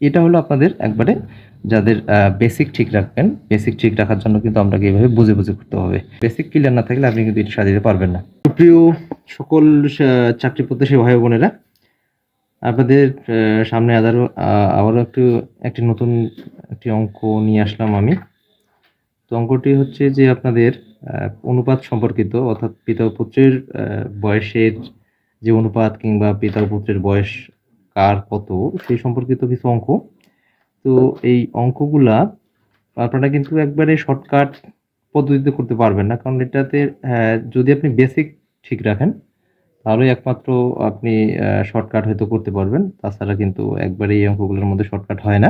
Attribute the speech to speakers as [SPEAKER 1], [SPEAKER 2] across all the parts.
[SPEAKER 1] এটা হলো আপনাদের একবারে যাদের বেসিক ঠিক রাখবেন। বেসিক ঠিক রাখার জন্য কিন্তু আপনাকে এভাবে বুঝে বুঝে করতে হবে। বেসিক ক্লিয়ার না থাকলে আপনি কিন্তু এটা সাজাতে পারবেন না। প্রিয় সকল চাকরি প্রত্যাশী ভাই বোনেরা, আপনাদের সামনে আবারও একটি নতুন একটি অঙ্ক নিয়ে আসলাম আমি। তো অঙ্কটি হচ্ছে যে আপনাদের অনুপাত সম্পর্কিত, অর্থাৎ পিতা ও পুত্রের বয়সের যে অনুপাত কিংবা পিতা ও পুত্রের বয়স কার কত সেই সম্পর্কিত কিছু অঙ্ক। তো এই অঙ্কগুলা আপনারা কিন্তু একবারে শর্টকাট পদ্ধতিতে করতে পারবেন না, কারণ এটাতে যদি আপনি বেসিক ঠিক রাখেন তাহলে একমাত্র আপনি শর্টকাট হয়তো করতে পারবেন, তাছাড়া কিন্তু একবারে এই অঙ্কগুলোর মধ্যে শর্টকাট হয় না।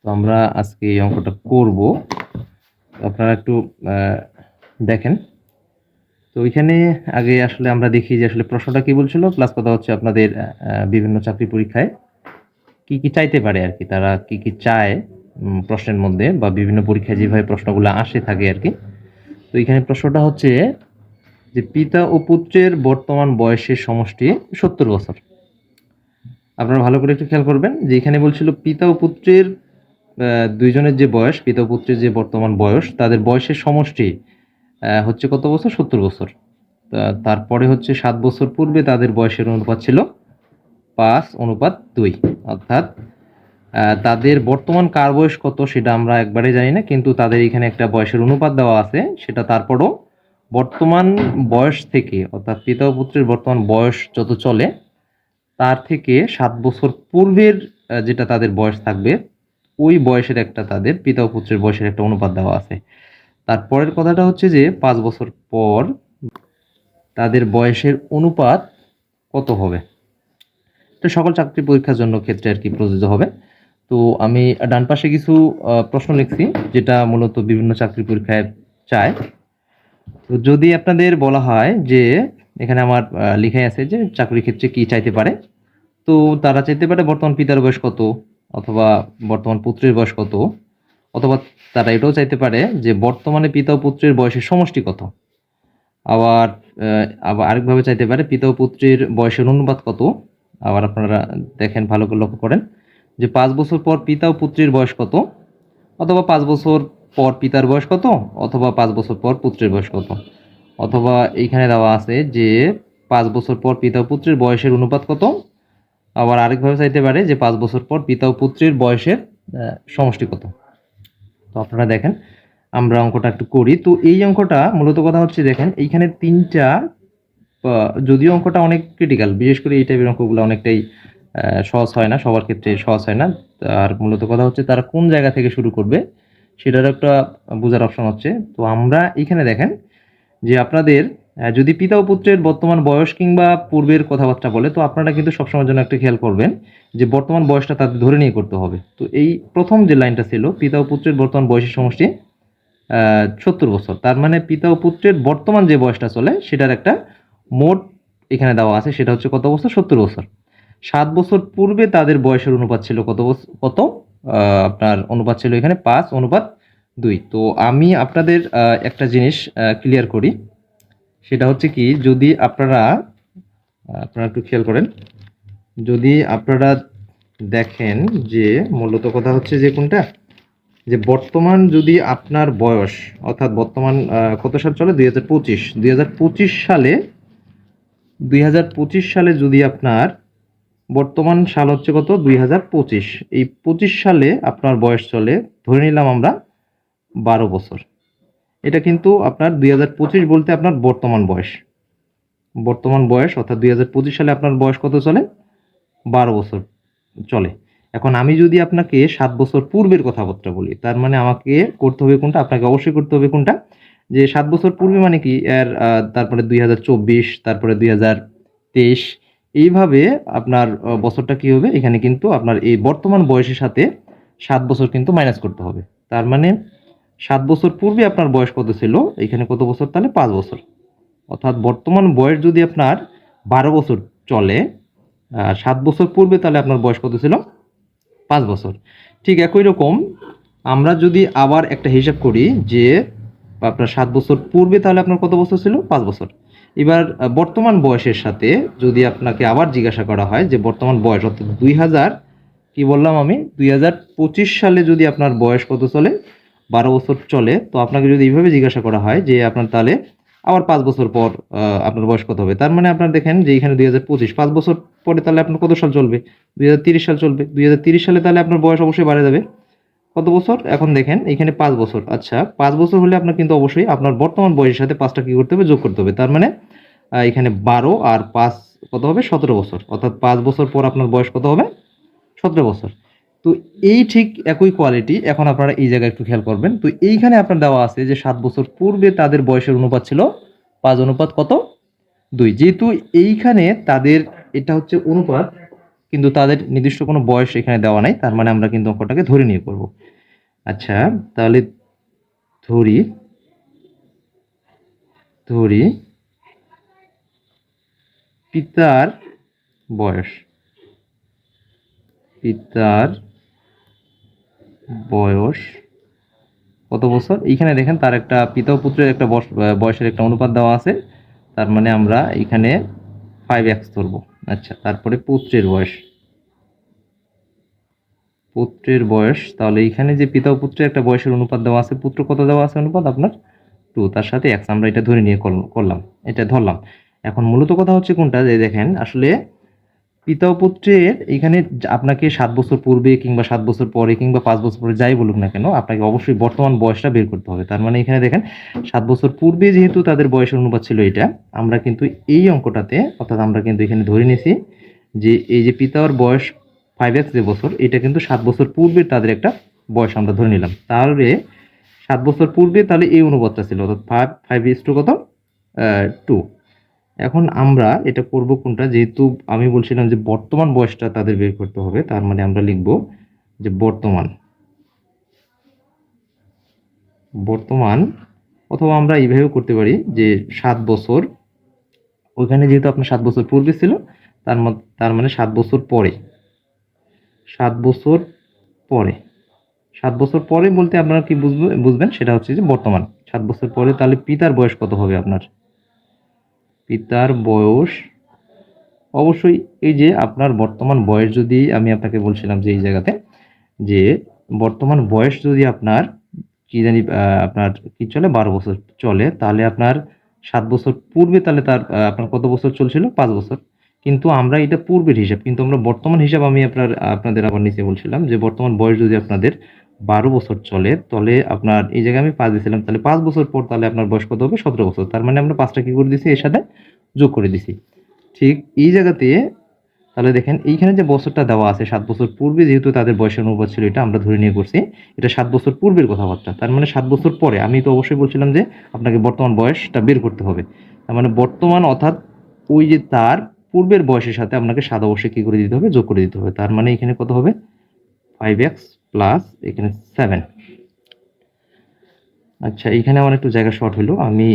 [SPEAKER 1] তো আমরা আজকে এই অঙ্কটা করব, আপনারা একটু দেখেন। তো এখানে আগে আসলে আমরা দেখি যে আসলে প্রশ্নটা কি বলছিল, প্লাস কথা হচ্ছে আপনাদের বিভিন্ন চাকরি পরীক্ষায় কি কি চাইতে পারে আর কি, তারা কি কি চায় প্রশ্নের মধ্যে, বা বিভিন্ন পরীক্ষায় যেভাবে প্রশ্নগুলো আসে থাকে আর কি। তো এখানে প্রশ্নটা হচ্ছে যে পিতা ও পুত্রের বর্তমান বয়সের সমষ্টি 70 বছর। আপনারা ভালো করে একটু খেয়াল করবেন যে এখানে বলছিল পিতা ও পুত্রের দুইজনের যে বয়স, পিতা ও পুত্রের যে বর্তমান বয়স, তাদের বয়সের সমষ্টি হচ্ছে কত বছর? 70 বছর। তারপরে হচ্ছে 7 বছর পূর্বে তাদের বয়সের অনুপাত ছিল 5:2, অর্থাৎ তাদের বর্তমান কার বয়স কত সেটা আমরা একবারে জানি না, কিন্তু তাদের এখানে একটা বয়সের অনুপাত দেওয়া আছে, সেটা তারপরও বর্তমান বয়স থেকে, অর্থাৎ পিতা ও পুত্রের বর্তমান বয়স যত চলে তার থেকে 7 বছর পূর্বের যেটা তাদের বয়স থাকবে, ওই বয়সের একটা তাদের পিতা ও পুত্রের বয়সের একটা অনুপাত দেওয়া আছে। তারপরের কথাটা হচ্ছে যে 5 বছর পর তাদের বয়সের অনুপাত কত হবে। তো সকল চাকরি পরীক্ষার জন্য ক্ষেত্রে আর কি প্রযোজ্য হবে। তো আমি ডান পাশে কিছু প্রশ্ন লিখছি যেটা মূলত বিভিন্ন চাকরি পরীক্ষায় চায়। তো যদি আপনাদের বলা হয় যে এখানে আমার লিখাই আছে যে চাকরির ক্ষেত্রে কি চাইতে পারে, তো তারা চাইতে পারে বর্তমান পিতার বয়স কত, অথবা বর্তমান পুত্রের বয়স কত, অথবা তারা এটাও চাইতে পারে যে বর্তমানে পিতা ও পুত্রের বয়সের সমষ্টি কত। আবার আবার আরেকভাবে চাইতে পারে পিতা ও পুত্রের বয়সের অনুপাত কত। আবার আপনারা দেখেন, ভালো করে লক্ষ্য করেন যে 5 বছর পর পিতা ও পুত্রের বয়স কত, অথবা 5 বছর পর পিতার বয়স কত, অথবা 5 বছর পর পুত্রের বয়স কত। অথবা এইখানে দেওয়া আছে যে 5 বছর পর পিতা ও পুত্রের বয়সের অনুপাত কত। আবার আরেকভাবে চাইতে পারে যে 5 বছর পর পিতা ও পুত্রের বয়সের সমষ্টি কত। তো আপনারা দেখেন, আমরা অঙ্কটা একটু করি। তো এই অঙ্কটা মূলত কথা হচ্ছে, দেখেন এইখানে তিনটা, যদিও অঙ্কটা অনেক ক্রিটিক্যাল, বিশেষ করে এই টাইপের অঙ্কগুলো অনেকটাই সহজ হয় না, সবার ক্ষেত্রে সহজ হয় না। আর মূলত কথা হচ্ছে তারা কোন জায়গা থেকে শুরু করবে সেটার একটা বোঝার অপশন হচ্ছে। তো আমরা এখানে দেখেন যে আপনাদের যদি পিতা ও পুত্রের বর্তমান বয়স কিংবা পূর্বের কথাবার্তা বলে, তো আপনারা কিন্তু সবসময়ের জন্য একটা খেয়াল করবেন যে বর্তমান বয়সটা তাদের ধরে নিয়ে করতে হবে। তো এই প্রথম যে লাইনটা ছিল, পিতা ও পুত্রের বর্তমান বয়সের সমষ্টি 70 বছর, তার মানে পিতা ও পুত্রের বর্তমান যে বয়সটা চলে সেটার একটা মোট এখানে দেওয়া আছে, সেটা হচ্ছে কত বছর? 70 বছর। 7 বছর পূর্বে তাদের বয়সের অনুপাত ছিল কত? আপনার অনুপাত ছিল এখানে 5:2। তো আমি আপনাদের একটা জিনিস ক্লিয়ার করি, সেটা হচ্ছে কি, যদি আপনারা আপনারা একটু খেয়াল করেন, যদি আপনারা দেখেন যে মূলত কথা হচ্ছে যে কোনটা, যে বর্তমান যদি আপনার বয়স, অর্থাৎ বর্তমান কত সাল চলে? 2025। 2025 সালে যদি আপনার বর্তমান সাল হচ্ছে কত? 2025। এই 25 সালে আপনার বয়স চলে, ধরে নিলাম আমরা 12 বছর। এটা কিন্তু আপনার 2025 বলতে আপনার বর্তমান বয়স, অর্থাৎ 2025 সালে আপনার বয়স কত চলে? 12 বছর চলে। এখন আমি যদি আপনাকে 7 বছর পূর্বের কথাবার্তা বলি, তার মানে আমাকে করতে হবে কোনটা? আপনাকে অবশ্যই করতে হবে কোনটা? যে 7 বছর পূর্বে মানে কি এর তারপরে 2024, তারপরে 2023, এইভাবে আপনার বছরটা কি হবে, এখানে কিন্তু আপনার এই বর্তমান বয়সের সাথে 7 বছর কিন্তু মাইনাস করতে হবে। তার মানে 7 বছর পূর্বে আপনার বয়স কত ছিল, এখানে কত বছর? তাহলে 5 বছর। অর্থাৎ বর্তমান বয়স যদি আপনার 12 বছর চলে, 7 বছর পূর্বে তাহলে আপনার বয়স কত ছিল? 5 বছর। ঠিক একই রকম আমরা যদি আবার একটা হিসাব করি যে আপনার 7 বছর পূর্বে তাহলে আপনার কত বছর ছিল? 5 বছর। এবার বর্তমান বয়সের সাথে যদি আপনাকে আবার জিজ্ঞাসা করা হয় যে বর্তমান বয়স, অর্থাৎ কি বললাম আমি, 2025 সালে যদি আপনার বয়স কত চলে, 12 বছর চলে, তো আপনাকে যদি এইভাবে জিজ্ঞাসা করা হয় যে আপনার তাহলে আবার 5 বছর পর আপনার বয়স কত হবে, তার মানে আপনার দেখেন যে এখানে 2025, 5 বছর পরে তাহলে আপনার কত সাল চলবে, 2030 সাল চলবে। 2030 সালে তাহলে আপনার বয়স অবশ্যই বাড়ে যাবে কত বছর, এখন দেখেন এখানে 5 বছর। আচ্ছা, 5 বছর হলে আপনার কিন্তু অবশ্যই আপনার বর্তমান বয়সের সাথে 5টা কি করতে হবে, যোগ করতে হবে। তার মানে এখানে 12 আর 5 কত হবে, 17 বছর, অর্থাৎ 5 বছর পর আপনার বয়স কত হবে, 17 বছর। তো এই ঠিক একই কোয়ালিটি এখন আপনারা এই জায়গায় একটু খেয়াল করবেন। তো এইখানে আপনার দেওয়া আছে যে 7 বছর পূর্বে তাদের বয়সের অনুপাত ছিল 5:2। যেহেতু এইখানে তাদের এটা হচ্ছে অনুপাত, কিন্তু তাদের নির্দিষ্ট কোনো বয়স এখানে দেওয়া নাই, তার মানে আমরা কিন্তু অঙ্কটাকে ধরে নিয়ে করব। আচ্ছা, তাহলে ধরি ধরি পিতার বয়স, পিতার বয়স কত বছর, এইখানে দেখেন তার একটা পিতা ও পুত্রের একটা বয়সের একটা অনুপাত দেওয়া আছে, তার মানে আমরা এখানে 5x ধরবো। আচ্ছা, তারপরে পুত্রের বয়স, তাহলে এইখানে যে পিতা ও পুত্রের একটা বয়সের অনুপাত দেওয়া আছে, পুত্র কত দেওয়া আছে অনুপাত আপনার 2, তার সাথে x আমরা এটা ধরে নিয়ে করলাম, এটা ধরলাম। এখন মূলত কথা হচ্ছে কোনটা, যে দেখেন আসলে পিতা ও পুত্রের এখানে আপনাকে 7 বছর পূর্বে কিংবা 7 বছর পরে কিংবা 5 বছর পরে যাই বলুক না কেন, আপনাকে অবশ্যই বর্তমান বয়সটা বের করতে হবে। তার মানে এখানে দেখেন 7 বছর পূর্বে যেহেতু তাদের বয়সের অনুপাত ছিল এটা, আমরা কিন্তু এই অঙ্কটাতে, অর্থাৎ আমরা কিন্তু এখানে ধরে নিয়েছি যে এই যে পিতার বয়স 5x যে বছর, এটা কিন্তু 7 বছর পূর্বে তাদের একটা বয়স আমরা ধরে নিলাম। তাহলে 7 বছর পূর্বে তাহলে এই অনুপাতটা ছিল, অর্থাৎ 5 কত, 2। এখন আমরা এটা করব কোনটা, যেহেতু আমি বলছিলাম যে বর্তমান বয়সটা তাদের বের করতে হবে, তার মানে আমরা লিখব যে বর্তমান, অথবা আমরা এইভাবেও করতে পারি যে 7 বছর, ওইখানে যেহেতু আপনার 7 বছর পূর্বে ছিল, তার মানে 7 বছর পরে, 7 বছর পরে, 7 বছর পরে বলতে আপনারা কি বুঝবেন, সেটা হচ্ছে যে বর্তমান 7 বছর পরে, তাহলে পিতার বয়স কত হবে আপনার, পিতার বয়স অবশ্যই এই যে আপনার বর্তমান বয়স, যদি আমি আপনাকে বলছিলাম যে এই জায়গাতে যে বর্তমান বয়স যদি আপনার কি জানি আপনার কি চলে 12 বছর চলে, তাহলে আপনার 7 বছর পূর্বে তাহলে তার আপনার কত বছর চলছিল, 5 বছর। কিন্তু আমরা এটা পূর্বের হিসাব, কিন্তু আমরা বর্তমান হিসাব আমি আপনাদের আবার নিচে বলছিলাম যে বর্তমান বয়স যদি আপনাদের 12 বছর চলে, তাহলে আপনার এই জায়গায় আমি 5 দিয়েছিলাম, তাহলে 5 বছর পর তাহলে আপনার বয়স কত হবে, 17 বছর। তার মানে আমরা 5টা কি করে দিছি, এর সাথে যোগ করে দিছি। ঠিক এই জায়গাতে তাহলে দেখেন এইখানে যে বছরটা দেওয়া আছে 7 বছর পূর্বে যেহেতু তাদের বয়সের অনুপাত ছিল, এটা আমরা ধরে নিয়ে করছি এটা 7 বছর পূর্বের কথাবার্তা। তার মানে 7 বছর পরে, আমি তো অবশ্যই বলছিলাম যে আপনাকে বর্তমান বয়সটা বের করতে হবে। তার মানে বর্তমান অর্থাৎ ওই যে তার পূর্বের বয়সের সাথে আপনাকে 7 অবশ্যই কি করে দিতে হবে, যোগ করে দিতে হবে। তার মানে এখানে কত হবে, 5x প্লাস এখানে 7। আচ্ছা, এখানে আমার একটু জায়গা শর্ট হলো, আমি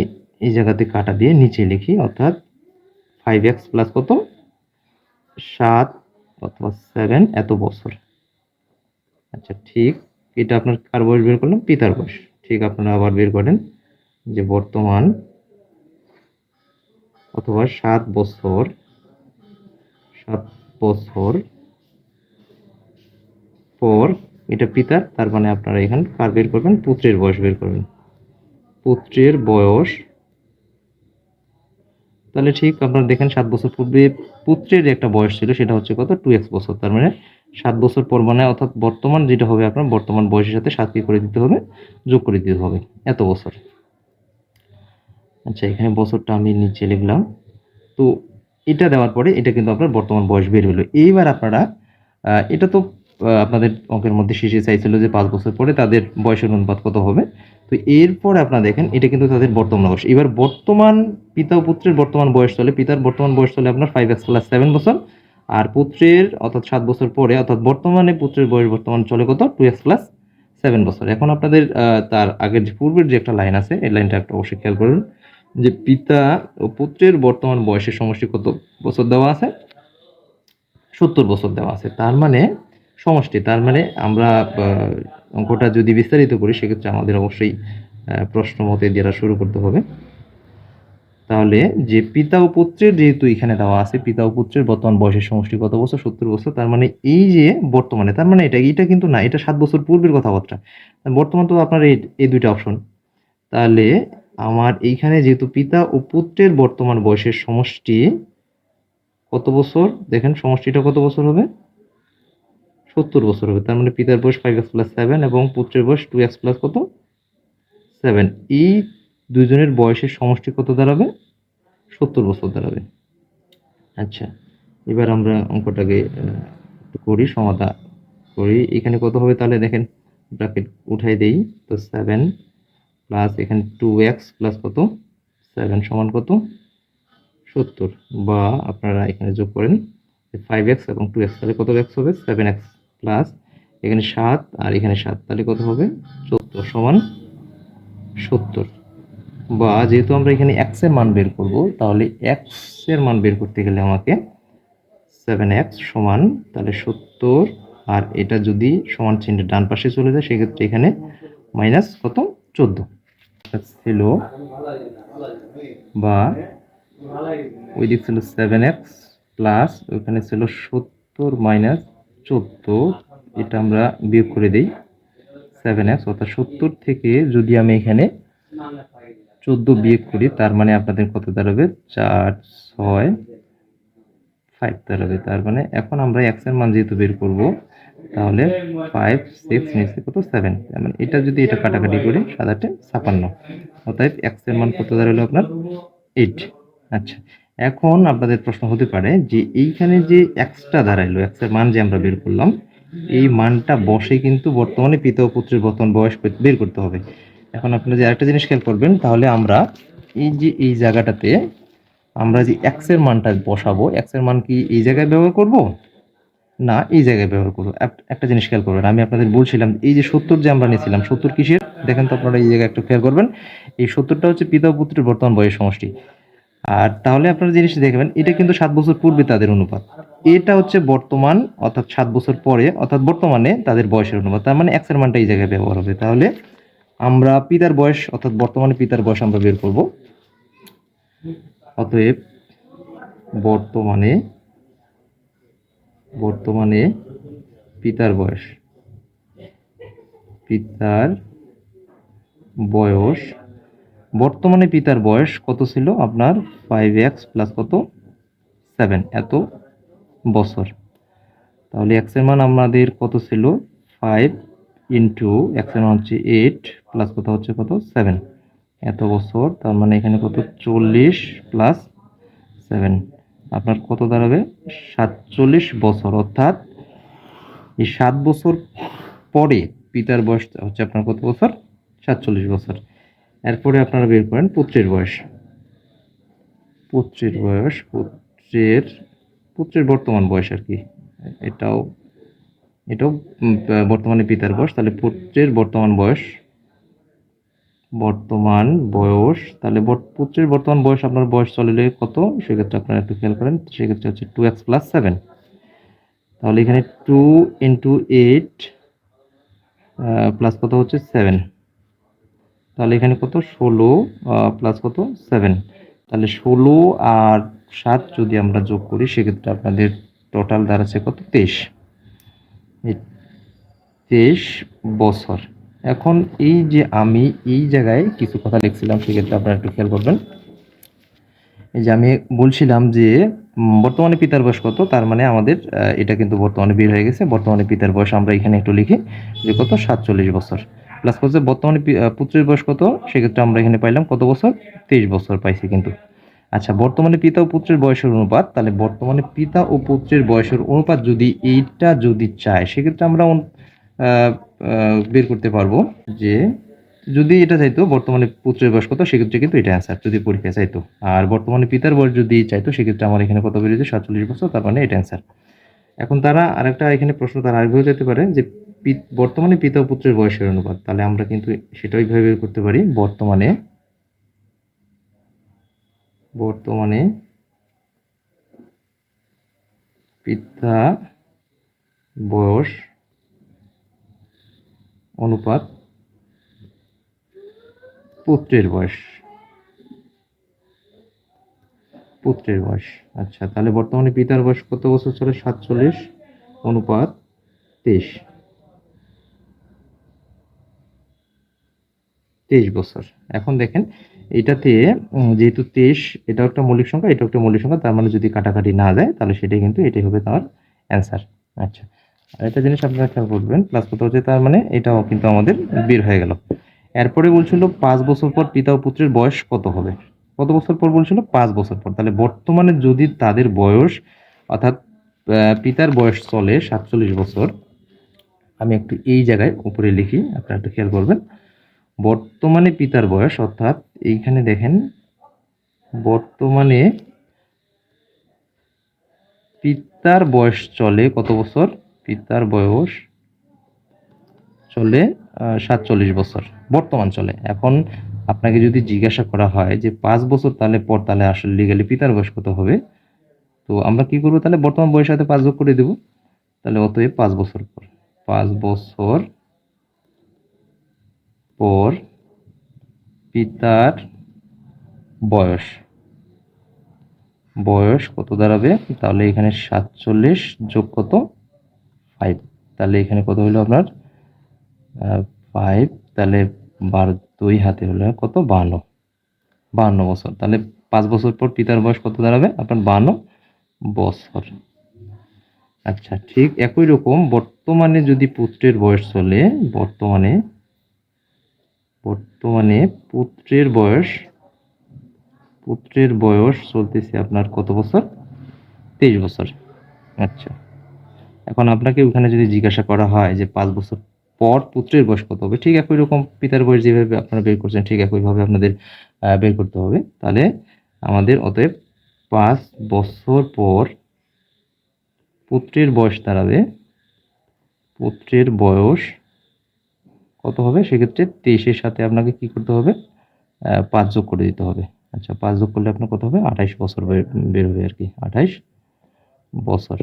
[SPEAKER 1] এই জায়গাতে কাটা দিয়ে নিচে লিখি, অর্থাৎ 5x প্লাস কত, 7 অথবা 7 এত বছর। আচ্ছা, ঠিক এটা আপনার কার বয়স বের করলাম, পিতার বয়স। ঠিক আপনারা আবার বের করেন যে বর্তমান অথবা 7 বছর পর, এটা পিতার, তার মানে আপনারা এখানে কার বের করবেন, পুত্রের বয়স বের করবেন, পুত্রের বয়স। তাহলে ঠিক আপনারা দেখেন 7 বছর পূর্বে পুত্রের একটা বয়স ছিল, সেটা হচ্ছে কত, 2x বছর। তার মানে 7 বছর পর মানে অর্থাৎ বর্তমান যেটা হবে আপনার বর্তমান বয়সের সাথে 7 কি করে দিতে হবে, যোগ করে দিতে হবে, এত বছর। আচ্ছা, এখানে বছরটা আমি নিচে লিখলাম। তো এটা দেওয়ার পরে এটা কিন্তু আপনার বর্তমান বয়স বের হলো। এইবার আপনারা এটা তো আপনাদের অঙ্কের মধ্যে শেষে চাইছিল যে 5 বছর পরে তাদের বয়সের অনুপাত কত হবে। তো এরপরে আপনারা দেখেন এটা কিন্তু তাদের বর্তমান বয়স। এবার বর্তমান পিতা ও পুত্রের বর্তমান বয়স চলে, পিতার বর্তমান বয়স চলে আপনার 5x প্লাস 7 বছর, আর পুত্রের অর্থাৎ 7 বছর পরে অর্থাৎ বর্তমানে পুত্রের বয়স বর্তমান চলে কত, 2x প্লাস 7 বছর। এখন আপনাদের তার আগের যে পূর্বের যে একটা লাইন আছে, এই লাইনটা একটা অবশ্যই খেয়াল করুন যে পিতা ও পুত্রের বর্তমান বয়সের সমষ্টি কত বছর দেওয়া আছে, 70 বছর দেওয়া আছে। তার মানে সমষ্টি, তার মানে আমরা অঙ্কটা যদি বিস্তারিত করি সেক্ষেত্রে আমাদের অবশ্যই প্রশ্ন মতে দ্বারা শুরু করতে হবে। তাহলে যে পিতা ও পুত্রের যেহেতু এখানে দেওয়া আছে পিতা ও পুত্রের বর্তমান বয়সের সমষ্টি কত বছর, 70 বছর। তার মানে এই যে বর্তমানে, তার মানে এটা কিন্তু না, এটা 7 বছর পূর্বের কথাবার্তা। বর্তমান তো আপনার এই দুইটা অপশন। তাহলে আমার এইখানে যেহেতু পিতা ও পুত্রের বর্তমান বয়সের সমষ্টি কত বছর, দেখেন সমষ্টিটা কত বছর হবে, 70 বছর হবে। তার মানে পিতার বয়স 5x + 7 এবং পুত্রের বয়স 2x + কত, 7। এই দুইজনের বয়সের সমষ্টি কত দাঁড়াবে, 70 বছর দাঁড়াবে। আচ্ছা, এবার আমরা অঙ্কটাকে একটু করি, সমাধান করি। এখানে কত হবে তাহলে দেখেন, ব্র্যাকেট উঠাই দেই। তো 7 প্লাস এখানে 2x প্লাস কত, 7 সমান কত, 70। বা আপনারা এখানে যোগ করেন 5x এবং 2x, তাহলে কত x হবে, 7x প্লাস এখানে 7 আর এখানে 7, তাহলে কত হবে, 14 সমান 70। বা যেহেতু আমরা এখানে x এর মান বের করব, তাহলে x এর মান বের করতে গেলে আমাকে 7x সমান তাহলে 70, আর এটা যদি সমান চিহ্নের ডান পাশে চলে যায় সেক্ষেত্রে এখানে মাইনাস কত, 14 ছিল। বা ওই দিক ছিল 7x প্লাস ওইখানে ছিল 70 মাইনাস 14, এটা আমরা বিয়োগ করে দিই। 7x অর্থাৎ 70 থেকে যদি আমি এখানে 14 বিয়োগ করি, তার মানে আপনাদের কত দাঁড়াবে, 4 6 5 দাঁড়াবে। তার মানে এখন আমরা x এর মান যেহেতু বের করব, তাহলে 5 6 নিচে কত, 7। মানে এটা যদি এটা কাটাকাটি করি 7 8 56, অতএব x এর মান কত দাঁড়ালো আপনার, 8। আচ্ছা, এখন আপনাদের প্রশ্ন হতে পারে যে এইখানে যে এক্সটা দাঁড়াইলো, x এর মান যে আমরা বের করলাম, এই মানটা বসে কিন্তু বর্তমানে পিতা ও পুত্রের বর্তমান বয়স বের করতে হবে। এখন আপনারা যে আরেকটা জিনিস খেয়াল করবেন, তাহলে আমরা এই যে এই জায়গাটাতে আমরা যে x এর মানটা বসাবো, x এর মান কি এই জায়গায় ব্যবহার করব, না এই জায়গায় ব্যবহার করবো। একটা জিনিস খেয়াল করবেন, আমি আপনাদের বলছিলাম এই যে 70 যে আমরা নিয়েছিলাম, 70 কিসের, দেখেন তো আপনারা এই জায়গায় একটু খেয়াল করবেন, এই 70টা হচ্ছে পিতা ও পুত্রের বর্তমান বয়স সমষ্টি। আর তাহলে আপনারা জিনিস দেখবেন এটা কিন্তু 7 বছর পূর্বে তাদের অনুপাত, এটা হচ্ছে বর্তমান অর্থাৎ 7 বছর পরে অর্থাৎ বর্তমানে তাদের বয়সের অনুপাত। তার মানে x এর মানটা এই জায়গায় ব্যবহার হবে। তাহলে আমরা পিতার বয়স অর্থাৎ বর্তমানে পিতার বয়স আমরা বের করব। অতএব বর্তমানে বর্তমানে পিতার বয়স, পিতার বয়স, বর্তমানে পিতার বয়স কত ছিল আপনার, 5x প্লাস কত, 7 এত বছর। তাহলে x এর মান আমাদের কত ছিল, 5 ইন্টু x এর মান হচ্ছে 8 প্লাস কত হচ্ছে কত, 7 এত বছর। তার মানে এখানে কত, 40 প্লাস 7 আপনার কত দাঁড়াবে, 47 বছর। অর্থাৎ এই 7 বছর পরে পিতার বয়স হচ্ছে আপনার কত বছর, 47 বছর। এরপরে আপনারা বের করেন পুত্রের বয়স, পুত্রের বয়স, পুত্রের বর্তমান বয়স আর কি, এটাও এটাও বর্তমানে পিতার বয়স। তাহলে পুত্রের বর্তমান বয়স, তাহলে পুত্রের বর্তমান বয়স আপনার বয়স চলে কত, সেক্ষেত্রে আপনারা একটু খেয়াল করেন, সেক্ষেত্রে হচ্ছে 2x প্লাস 7। তাহলে এখানে 2 ইন্টু 8 প্লাস কত হচ্ছে 7, তাহলে এখানে কত, 16 প্লাস কত, 7। তাহলে 16 আর 7 যদি আমরা যোগ করি সেক্ষেত্রে আপনাদের টোটাল দাঁড়াচ্ছে কত, 23। 23 বছর। এখন এই যে আমি এই জায়গায় কিছু কথা লিখছিলাম, সেক্ষেত্রে আপনারা একটু খেয়াল করবেন। এই যে আমি বলছিলাম যে বর্তমানে পিতার বয়স কত, তার মানে আমাদের এটা কিন্তু বর্তমানে বের হয়ে গেছে। বর্তমানে পিতার বয়স আমরা এখানে একটু লিখি যে কত, 47 বছর। প্লাস হচ্ছে বর্তমানে পুত্রের বয়স কত, সেক্ষেত্রে আমরা এখানে পাইলাম কত বছর, 23 বছর পাইছি কিন্তু। আচ্ছা, বর্তমানে পিতা ও পুত্রের বয়সের অনুপাত, তাহলে বর্তমানে পিতা ও পুত্রের বয়সের অনুপাত যদি এইটা যদি চায়, সেক্ষেত্রে আমরা বের করতে পারবো যে যদি এটা চাইতো বর্তমানে পুত্রের বয়স কত, সেক্ষেত্রে কিন্তু এটা অ্যান্সার যদি পরীক্ষায় চাইতো। আর বর্তমানে পিতার বয়স যদি চাইতো, সেক্ষেত্রে আমার এখানে কত বেরিয়েছে, 47 বছর, তার মানে এটা অ্যান্সার। এখন তারা আরেকটা এখানে প্রশ্ন তারা আগেও যেতে পারে যে বর্তমানে পিতা ও পুত্রের বয়সের অনুপাত, তাহলে আমরা কিন্তু সেটা ওইভাবে বের করতে পারি। বর্তমানে পিতা বয়স অনুপাত পুত্রের বয়স, পুত্রের বয়স। আচ্ছা, তাহলে বর্তমানে পিতার বয়স কত বছর চলে? 47 অনুপাত 23, 23 বছর। এখন দেখেন এটাতে যেহেতু 23 এটাও একটা মৌলিক সংখ্যা, এটাও একটা মৌলিক সংখ্যা, তার মানে যদি কাটাকাটি না যায় তাহলে সেটাই কিন্তু এটাই হবে তার অ্যান্সার। আচ্ছা, আর একটা জিনিস আপনারা খেয়াল করবেন, প্লাস কত হচ্ছে, তার মানে এটাও কিন্তু আমাদের বের হয়ে গেল। এরপরে বলছিল 5 বছর পর পিতা ও পুত্রের বয়স কত হবে? কত বছর পর বলছিল? 5 বছর পর। তাহলে বর্তমানে যদি তাদের বয়স অর্থাৎ পিতার বয়স চলে 47 বছর, আমি একটু এই জায়গায় উপরে লিখি, আপনারা একটু খেয়াল করবেন। বর্তমানে পিতার বয়স অর্থাৎ এইখানে দেখেন বর্তমানে পিতার বয়স চলে কত বছর? পিতার বয়স চলে 47 বছর বর্তমান চলে। এখন আপনাকে যদি জিজ্ঞাসা করা হয় যে 5 বছর তাহলে পর তাহলে আসলে লিগালি পিতার বয়স কত হবে, তো আমরা কি করবো? তাহলে বর্তমান বয়সের সাথে 5 যোগ করে দেব। তাহলে অতএব 5 বছর পর, 5 বছর পর পিতার বয়স বয়স কত দাঁড়াবে? তাহলে এখানে 47 যোগ কত? 5। তাহলে এখানে কত হলো আপনার 5, তাহলে 12 2 হাতে হলো কত? 52, 52 বছর। তাহলে 5 বছর পর পিতার বয়স কত দাঁড়াবে? আপনার 52 বছর। আচ্ছা, ঠিক একই রকম বর্তমানে যদি পুত্রের বয়স চলে, বর্তমানে বর্তমানে পুত্রের বয়স চলতেছে আপনার কত বছর? 23 বছর। আচ্ছা, এখন আপনাকে ওখানে যদি জিজ্ঞাসা করা হয় যে 5 বছর পর পুত্রের বয়স কত হবে, ঠিক একই রকম পিতার বয়স যেভাবে আপনারা বের করছেন ঠিক একইভাবে আপনাদের বের করতে হবে। তাহলে আমাদের অতএব 5 বছর পর পুত্রের বয়স দাঁড়াবে, পুত্রের বয়স কত হবে? সেক্ষেত্রে 23-এর সাথে আপনাকে কি করতে হবে? 5 যোগ করে দিতে হবে। আচ্ছা, 5 যোগ করলে আপনার কত হবে? 28 বছর বের হবে আর কি, 28 বছর।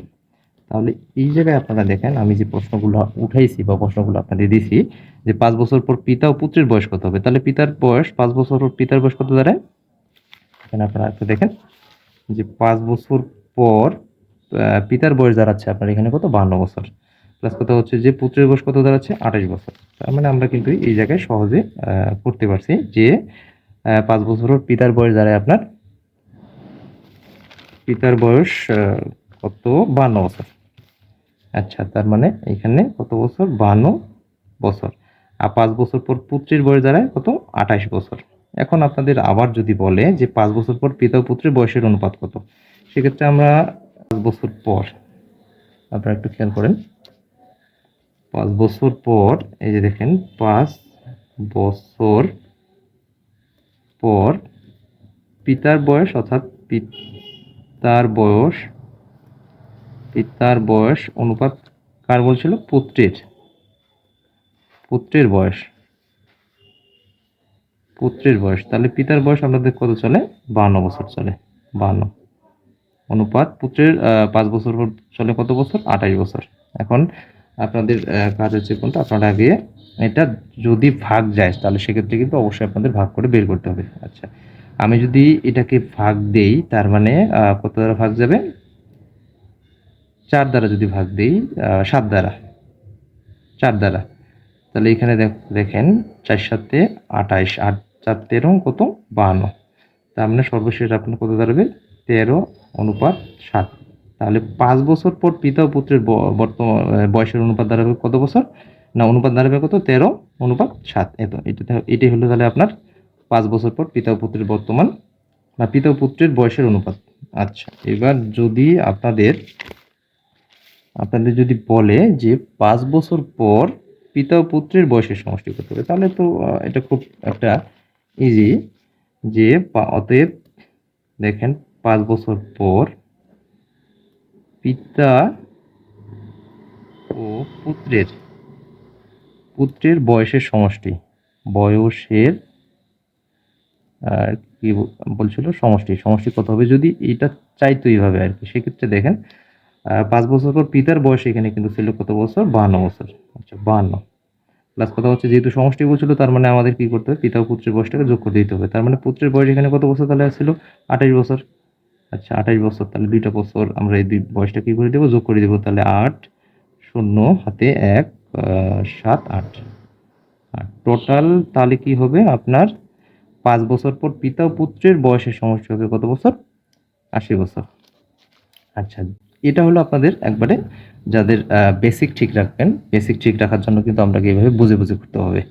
[SPEAKER 1] তাহলে এই জায়গায় আপনারা দেখেন আমি যে প্রশ্নগুলো উঠাইছি বা প্রশ্নগুলো আপনাদের দিছি যে 5 বছর পর পিতা ও পুত্রের বয়স কত হবে, তাহলে পিতার বয়স 5 বছর পর পিতার বয়স কত দাঁড়ায়? এখানে আপনারা একটু দেখেন যে 5 বছর পর পিতার বয়স দাঁড়াচ্ছে আপনার এখানে কত? 52 বছর। প্লাস কথা হচ্ছে যে পুত্রের বয়স কত দাঁড়াচ্ছে? 28 বছর। তার মানে আমরা কিন্তু এই জায়গায় সহজে করতে পারছি যে 5 বছর পর পিতার বয়স দাঁড়ায় আপনার পিতার বয়স কত? 52 বছর। আচ্ছা, তার মানে এখানে কত বছর? 52 বছর। আর 5 বছর পর পুত্রের বয়স দাঁড়ায় কত? 28 বছর। এখন আপনাদের আবার যদি বলে যে 5 বছর পর পিতা ও পুত্রের বয়সের অনুপাত কত, সেক্ষেত্রে আমরা 5 বছর পর, আপনারা একটু খেয়াল করেন, 5 বছর পর এই যে দেখেন 5 বছর পর পিতার বয়স অর্থাৎ পিতার বয়স অনুপাত কার বলছিল? পুত্রের বয়স, তাহলে পিতার বয়স আপনাদের কত চলে? 52 বছর চলে, 52 অনুপাত পুত্রের 5 বছর পর চলে কত বছর? 28 বছর। এখন আপনাদের কাজ হচ্ছে কোনটা? আপনারা আগে এটা যদি ভাগ যায় তাহলে সেক্ষেত্রে কিন্তু অবশ্যই আপনাদের ভাগ করে বের করতে হবে। আচ্ছা, আমি যদি এটাকে ভাগ দেই তার মানে কত দ্বারা ভাগ যাবে? 4 দ্বারা যদি ভাগ দেই, 7 দ্বারা, 4 দ্বারা, তাহলে এখানে দেখেন 4 সাথে 28, 8 4 13 কত? 52। তার মানে সর্বশেষ আপনার কত দাঁড়াবে? 13 অনুপাত 7। তাহলে 5 বছর পর পিতা ও পুত্রের বর্তমান বয়সের অনুপাত দাঁড়াবে কত বছর? না, অনুপাত দাঁড়াবে কত? 13 অনুপাত 7। এটাই হলো তাহলে আপনার 5 বছর পর পিতা ও পুত্রের বর্তমান বা পিতা ও পুত্রের বয়সের অনুপাত। আচ্ছা, এবার যদি আপনাদের যদি বলে যে 5 বছর পর পিতা ও পুত্রের বয়সের সমষ্টি কত হবে, তাহলে তো এটা খুব একটা ইজি যে অতএব দেখেন 5 বছর পর পিতা ও পুত্রের বয়সের সমষ্টি, বয়সের কি বলছিল? সমষ্টি কত হবে যদি এটা চাইতো এইভাবে আর কি, সেক্ষেত্রে দেখেন 5 বছর পর পিতার বয়স এখানে কিন্তু ছিল কত বছর? 52 বছর। আচ্ছা, 52 প্লাস কথা হচ্ছে যেহেতু সমষ্টি বলছিল তার মানে আমাদের কি করতে হবে? পিতা ও পুত্রের বয়সটাকে যোগ করে দিতে হবে। তার মানে পুত্রের বয়স এখানে কত বছর তাহলে ছিল? 28 বছর। আচ্ছা 28 বছর, তাহলে 2টা বছর আমরা এই বয়সটা কি করে দেবো, যোগ করে দেবো। তাহলে 8 শূন্য হাতে 1 7 8 আর টোটাল তাহলে কি হবে আপনার 5 বছর পর পিতা ও পুত্রের বয়সের সমষ্টি হবে কত বছর, 80 বছর। আচ্ছা, এটা হলো আপনাদের একবারে যাদের বেসিক ঠিক রাখবেন। বেসিক ঠিক রাখার জন্য কিন্তু আপনাকে এইভাবে বুঝে বুঝে করতে হবে।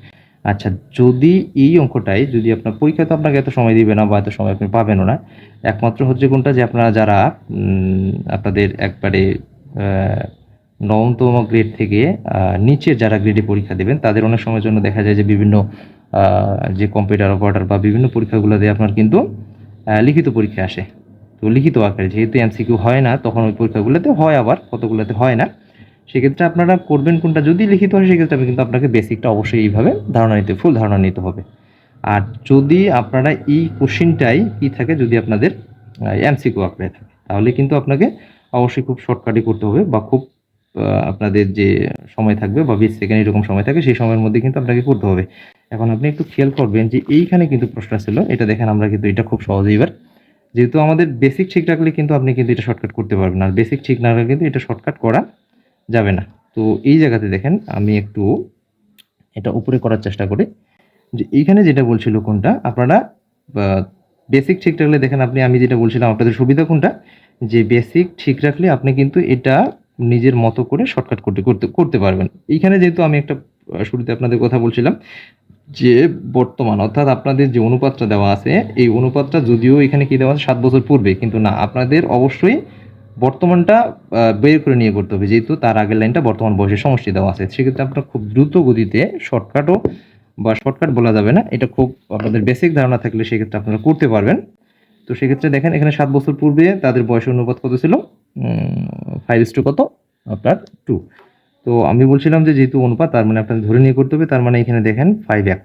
[SPEAKER 1] আচ্ছা, যদি এই অঙ্কটাই যদি আপনার পরীক্ষায় তো আপনাকে এত সময় দিবে না বা এত সময় আপনি পাবেনও না, একমাত্র হচ্ছে কোনটা যে আপনারা যারা আপনাদের একবারে নবমতম গ্রেড থেকে নিচের যারা গ্রেডে পরীক্ষা দেবেন তাদের অনেক সময়ের জন্য দেখা যায় যে বিভিন্ন যে কম্পিউটার অপারেটর বা বিভিন্ন পরীক্ষাগুলো দিয়ে আপনার কিন্তু লিখিত পরীক্ষা আসে। তো লিখিত আকারে যেহেতু এমসিকিউ হয় না, তখন ওই পরীক্ষাগুলোতে হয়, আবার কতগুলোতে হয় না। সেক্ষেত্রে আপনারা করবেন কোনটা, যদি লিখিত হয় সেক্ষেত্রে কিন্তু আপনাকে বেসিকটা অবশ্যই এইভাবে ফুল ধারণা নিতে হবে। আর যদি আপনারা এই কোশ্চিনটাই কি থাকে, যদি আপনাদের এমসিকিউ আকারে থাকে, তাহলে কিন্তু আপনাকে অবশ্যই খুব শর্টকাটই করতে হবে, বা খুব আপনাদের যে সময় থাকবে বা 20 সেকেন্ড এরকম সময় থাকে, সেই সময়ের মধ্যে কিন্তু আপনাকে করতে হবে। এখন আপনি একটু খেয়াল করবেন যে এইখানে কিন্তু প্রশ্ন ছিল, এটা দেখেন আমরা কিন্তু এটা খুব সহজেই এবার, যেহেতু আমাদের বেসিক ঠিক রাখলে কিন্তু আপনি কিন্তু এটা শর্টকাট করতে পারবেন, আর বেসিক ঠিক না রাখলে কিন্তু এটা শর্টকাট করা যাবে না। তো এই জায়গাতে দেখেন আমি একটু এটা উপরে করার চেষ্টা করি, যে এইখানে যেটা বলছিল কোনটা আপনারা বেসিক ঠিক রাখলে দেখেন আপনি, আমি যেটা বলছিলাম আপনাদের সুবিধা কোনটা, যে বেসিক ঠিক রাখলে আপনি কিন্তু এটা নিজের মতো করে শর্টকাট করতে করতে করতে পারবেন। এইখানে যেহেতু আমি একটা শুরুতে আপনাদের কথা বলছিলাম যে বর্তমান অর্থাৎ আপনাদের যে অনুপাতটা দেওয়া আছে, এই অনুপাতটা যদিও এখানে কি দেওয়া আছে 7 বছর পূর্বে, কিন্তু না, আপনাদের অবশ্যই বর্তমানটা বের করে নিয়ে করতে হবে, যেহেতু তার আগের লাইনটা বর্তমান বয়সের সমষ্টি দেওয়া আছে। সেক্ষেত্রে আপনার খুব দ্রুত গতিতে শর্টকাটও, বা শর্টকাট বলা যাবে না, এটা খুব আপনাদের বেসিক ধারণা থাকলে সেক্ষেত্রে আপনারা করতে পারবেন। তো সেক্ষেত্রে দেখেন এখানে 7 বছর পূর্বে তাদের বয়সের অনুপাত কত ছিল, 5 কত আপনার 2। তো আমি বলছিলাম যে যেহেতু অনুপাত, তার মানে আপনাদের ধরে নিয়ে করতে হবে, তার মানে এখানে দেখেন 5x।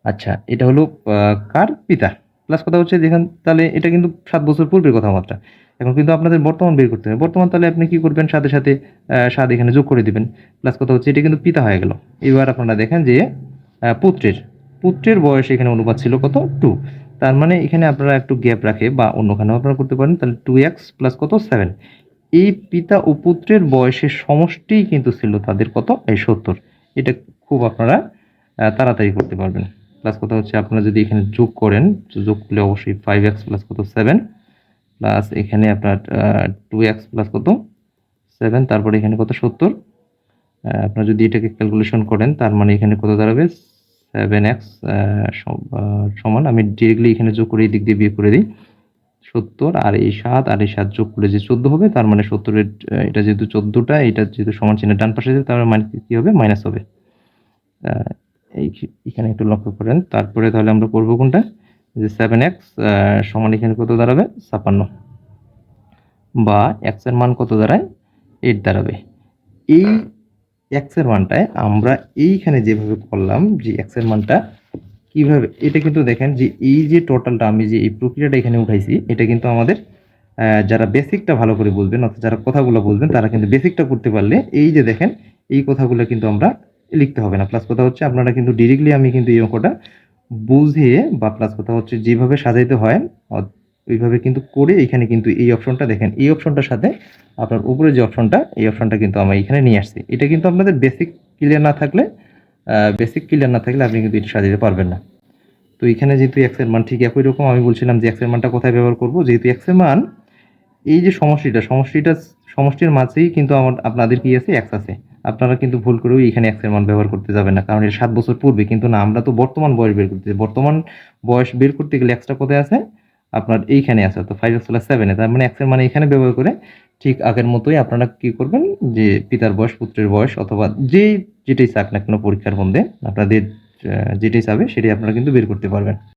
[SPEAKER 1] আচ্ছা, এটা হলো কার, পিতা। প্লাস কথা হচ্ছে দেখেন, তাহলে এটা কিন্তু 7 বছর পূর্বের কথাবার্তা। এখন কিন্তু আপনাদের বর্তমান বের করতে হবে। বর্তমান তাহলে আপনি কি করবেন, সাথে সাথে 7 এখানে যোগ করে দিবেন। প্লাস কথা হচ্ছে এটা কিন্তু পিতা হয়ে গেল। এবার আপনারা দেখেন যে পুত্রের পুত্রের বয়স এখানে অনুপাত ছিল কত, 2। তার মানে এখানে আপনারা একটু গ্যাপ রাখে বা অন্যখানেও আপনারা করতে পারেন, তাহলে 2x প্লাস কত, 7। এই পিতা ও পুত্রের বয়সের সমষ্টিই কিন্তু ছিল তাদের কত, এই 70। এটা খুব আপনারা তাড়াতাড়ি করতে পারবেন। প্লাস কথা হচ্ছে আপনারা যদি এখানে যোগ করেন, যোগ করলে অবশ্যই 5x প্লাস কত, 7, প্লাস এখানে আপনার 2x প্লাস কত, 7, তারপরে এখানে কত, 70। আপনারা যদি এটাকে ক্যালকুলেশন করেন, তার মানে এখানে কত দাঁড়াবে, 7x সমান, আমি ডিরেক্টলি এখানে যোগ করে এই দিক দিয়ে বিয়োগ করে দিই, 70 আর এই 7 আর এই 7 যোগ করলে যে 14 হবে, তার মানে 70 এর এটা যেহেতু 14টা, এটা যেহেতু সমান চিহ্নের ডান পাশে যাবে, তার মানে কি হবে, মাইনাস হবে। এখানে একটু লক্ষ্য করেন। তারপরে তাহলে আমরা করব কোনটা, যে 7x সমান এখানে কত দাঁড়াবে, 56, বা x এর মান কত দাঁড়ায়, 8 দাঁড়াবে। এই x এর মানটায় আমরা এইখানে যেভাবে করলাম, যে x এর মানটা কিভাবে, এটা কিন্তু দেখেন যে এই যে টোটালটা আমি যে এই প্রক্রিয়াটা এখানে উঠাইছি, এটা কিন্তু আমাদের যারা বেসিকটা ভালো করে বুঝবেন, অর্থাৎ যারা কথাগুলো বুঝবেন, তারা কিন্তু বেসিকটা করতে পারলে এই যে দেখেন এই কথাগুলো কিন্তু আমরা লিখতে হবে না। প্লাস কথা হচ্ছে আপনারা কিন্তু ডিরেক্টলি আমি কিন্তু এই অঙ্কটা বুঝে, বা প্লাস কথা হচ্ছে যেভাবে সাজাইতে হয় ওইভাবে কিন্তু করে, এখানে কিন্তু এই অপশনটা দেখেন, এই অপশনটার সাথে আপনার উপরে যে অপশনটা, এই অপশনটা কিন্তু আমি এখানে নিয়ে আসছি। এটা কিন্তু আপনাদের বেসিক ক্লিয়ার না থাকলে আপনি কিন্তু এটা সাজাতে পারবেন না। তো এখানে যেহেতু এক্স এর মান ঠিক একই রকম, আমি বলছিলাম যে এক্স এর মানটা কোথায় ব্যবহার করব, যেহেতু এক্স এর মান এই যে সমষ্টির মাঝেই কিন্তু আপনাদের কি আছে, এক্স আছে। আপনারা কিন্তু ভুল করেও এখানে এক্স এর মান ব্যবহার করতে যাবেন না, কারণ এটা 7 বছর পূর্বে, কিন্তু না, আমরা তো বর্তমান বয়স বের করতে, বর্তমান বয়স বের করতে গেলে এক্সটা কোথায় আছে, আপনার এইখানে আছে, তো 5x প্লাস 7, তার মানে এক্স এর মানে এখানে ব্যবহার করে ঠিক আগের মতোই আপনারা কি করবেন, যে পিতার বয়স, পুত্রের বয়স, অথবা যেটাই চাক না কেন পরীক্ষার মধ্যে আপনাদের যেটাই চাবে সেটাই আপনারা কিন্তু বের করতে পারবেন।